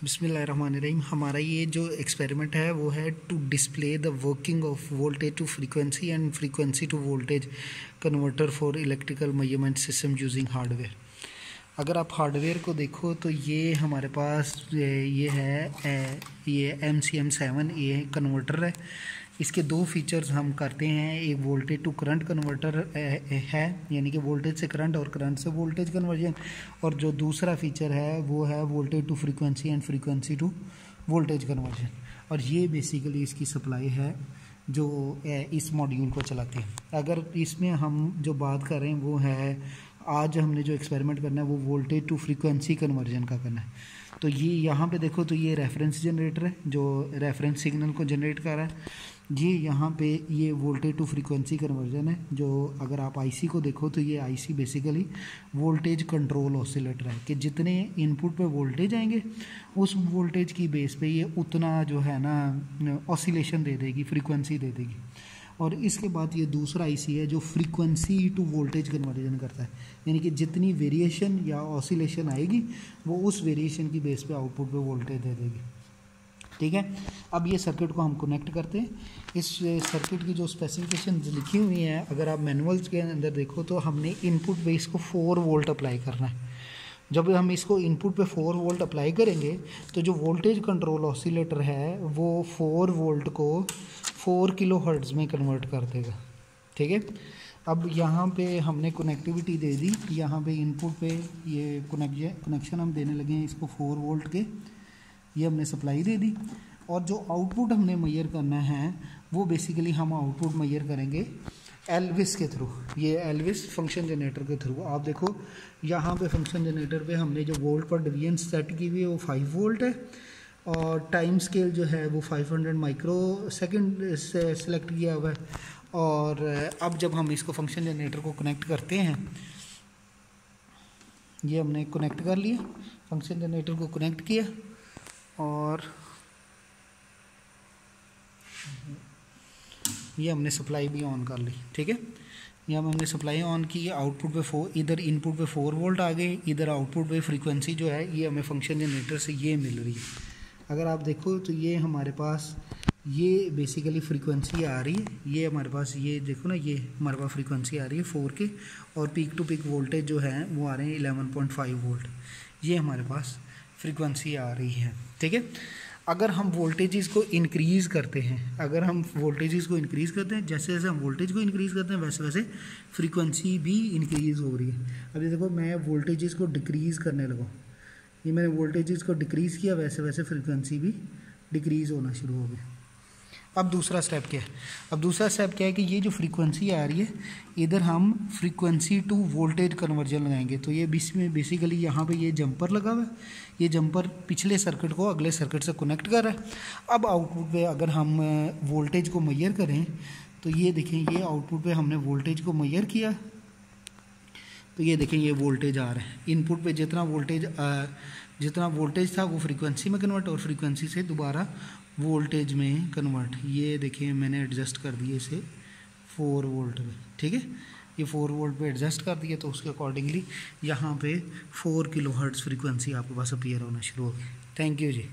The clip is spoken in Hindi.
बिस्मिल्लाहिर्रहमानिर्रहीम। हमारा ये जो एक्सपेरिमेंट है वो है to display the working of voltage to frequency and frequency to voltage converter for electrical measurement system using hardware. अगर आप हार्डवेयर को देखो तो ये हमारे पास ये है ये MCM7A कन्वर्टर है। इसके दो फीचर्स हम करते हैं, एक वोल्टेज टू करंट कन्वर्टर है, यानी कि वोल्टेज से करंट और करंट से वोल्टेज कन्वर्जन, और जो दूसरा फीचर है वो है voltage to frequency and frequency to voltage conversion. और ये बेसिकली इसकी सप्लाई है जो इस मॉड्यूल को चलाते हैं। अगर इसमें हम जो बात कर रहे हैं वो है, आज हमने जो एक्सपेरिमेंट करना है वो वोल्टेज टू फ्रीक्वेंसी कन्वर्जन का करना है। तो ये यहाँ पे देखो तो ये रेफरेंस जनरेटर है जो रेफरेंस सिग्नल को जनरेट कर रहा है। ये यहाँ पे ये वोल्टेज टू फ्रीक्वेंसी कन्वर्जन है। जो अगर आप आईसी को देखो तो ये IC basically voltage control oscillator है कि जितने इनपुट पे वोल्टेज आएंगे उस वोल्टेज की बेस पे ये उतना जो है ना ऑसिलेशन दे देगी, फ्रीक्वेंसी दे देगी। और इसके बाद ये दूसरा आईसी है जो फ्रीक्वेंसी टू वोल्टेज कन्वर्जन करता है, यानी कि जितनी वेरिएशन या ऑसिलेशन आएगी वो उस वेरिएशन की बेस पे आउटपुट पे वोल्टेज दे देगी। ठीक है, अब ये सर्किट को हम कनेक्ट करते हैं। इस सर्किट की जो स्पेसिफिकेशन लिखी हुई है, अगर आप मैनुअल्स के अंदर देखो तो हमने इनपुट पे इसको 4 वोल्ट अप्लाई करना है। जब हम इसको इनपुट पे 4 वोल्ट अप्लाई करेंगे तो जो वोल्टेज कंट्रोल ऑसिलेटर है वो 4 वोल्ट को 4 किलो हर्ट्ज़ में कन्वर्ट कर देगा। ठीक है, अब यहाँ पे हमने कनेक्टिविटी दे दी। यहाँ पे इनपुट पे ये कनेक्शन हम देने लगे हैं इसको 4 वोल्ट के, ये हमने सप्लाई दे दी। और जो आउटपुट हमने मेजर करना है वो बेसिकली हम आउटपुट मेजर करेंगे एल्विस के थ्रू, ये एल्विस फंक्शन जनरेटर के थ्रू। आप देखो यहाँ पे फंक्शन जनरेटर पे हमने जो वोल्ट पर डिवीजन सेट की हुई है वो 5 वोल्ट है, और टाइम स्केल जो है वो 500 माइक्रो सेकेंड से सिलेक्ट किया हुआ है। और अब जब हम इसको फंक्शन जनरेटर को कनेक्ट करते हैं, ये हमने कनेक्ट कर लिया, फंक्शन जनरेटर को कनेक्ट किया और ये हमने सप्लाई भी ऑन कर ली। ठीक है, ये हमने सप्लाई ऑन की, आउटपुट पे 4, इधर इनपुट पे 4 वोल्ट आ गए, इधर आउटपुट पे फ्रीक्वेंसी जो है ये हमें फंक्शन जनरेटर से ये मिल रही है। अगर आप देखो तो ये हमारे पास ये बेसिकली फ्रीक्वेंसी आ रही है, ये हमारे पास ये देखो ना, ये हमारे पास फ्रीक्वेंसी आ रही है 4 के, और पीक टू पीक वोल्टेज जो है वो आ रहे हैं 11.5 वोल्ट, ये हमारे पास फ्रीक्वेंसी आ रही है। ठीक है, अगर हम वोल्टेजेस को इंक्रीज़ करते हैं, जैसे जैसे हम वोल्टेज को इंक्रीज़ करते हैं वैसे वैसे फ्रीक्वेंसी भी इंक्रीज़ हो रही है। अभी देखो मैं वोल्टेजेस को डिक्रीज़ करने लगा, ये मैंने वोल्टेजेस को डिक्रीज़ किया, वैसे वैसे फ्रीक्वेंसी भी डिक्रीज़ होना शुरू हो गई। अब दूसरा स्टेप क्या है? अब दूसरा स्टेप क्या है कि ये जो फ्रीक्वेंसी आ रही है इधर हम फ्रीक्वेंसी टू वोल्टेज कन्वर्जन लगाएंगे। तो ये इसमें बेसिकली यहाँ पे ये जंपर लगा हुआ है, ये जंपर पिछले सर्किट को अगले सर्किट से कनेक्ट कर रहा है। अब आउटपुट पे अगर हम वोल्टेज को मेजर करें तो ये देखें, ये आउटपुट पे हमने वोल्टेज को मेजर किया तो ये देखें ये वोल्टेज आ रहा है। इनपुट पे जितना वोल्टेज था वो फ्रीक्वेंसी में कन्वर्ट, और फ्रीक्वेंसी से दोबारा वोल्टेज में कन्वर्ट। ये देखिए मैंने एडजस्ट कर दिया इसे 4 वोल्ट में। ठीक है, ये 4 वोल्ट पे एडजस्ट कर दिया तो उसके अकॉर्डिंगली यहाँ पे 4 किलो हर्ट्ज़ फ्रीक्वेंसी आपके पास अपीयर होना शुरू हो गई। Thank you ji.